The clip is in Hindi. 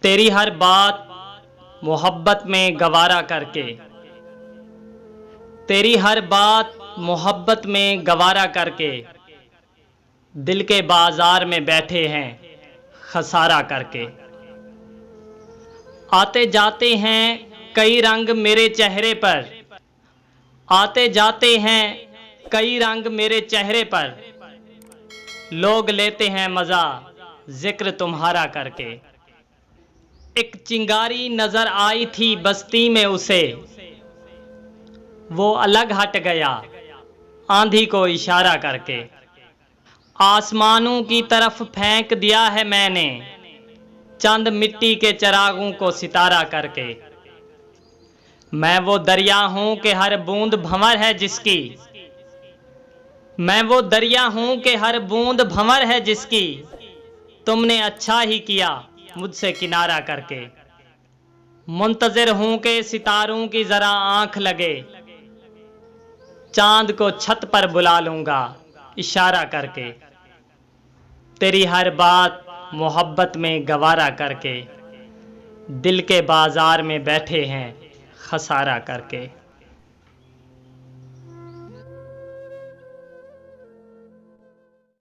तेरी हर बात मोहब्बत में गवारा करके, तेरी हर बात मोहब्बत में गवारा करके, दिल के बाजार में बैठे हैं खसारा करके। आते जाते हैं कई रंग मेरे चेहरे पर, आते जाते हैं कई रंग मेरे चेहरे पर, लोग लेते हैं मज़ा जिक्र तुम्हारा करके। एक चिंगारी नजर आई थी बस्ती में उसे, वो अलग हट गया आंधी को इशारा करके। आसमानों की तरफ फेंक दिया है मैंने चंद मिट्टी के चिरागों को सितारा करके। मैं वो दरिया हूं कि हर बूंद भंवर है जिसकी, मैं वो दरिया हूं कि हर बूंद भंवर है जिसकी, तुमने अच्छा ही किया मुझसे किनारा करके। मुंतजिर हूं कि सितारों की जरा आंख लगे, चांद को छत पर बुला लूंगा इशारा करके। तेरी हर बात मोहब्बत में गवारा करके, दिल के बाजार में बैठे हैं खसारा करके।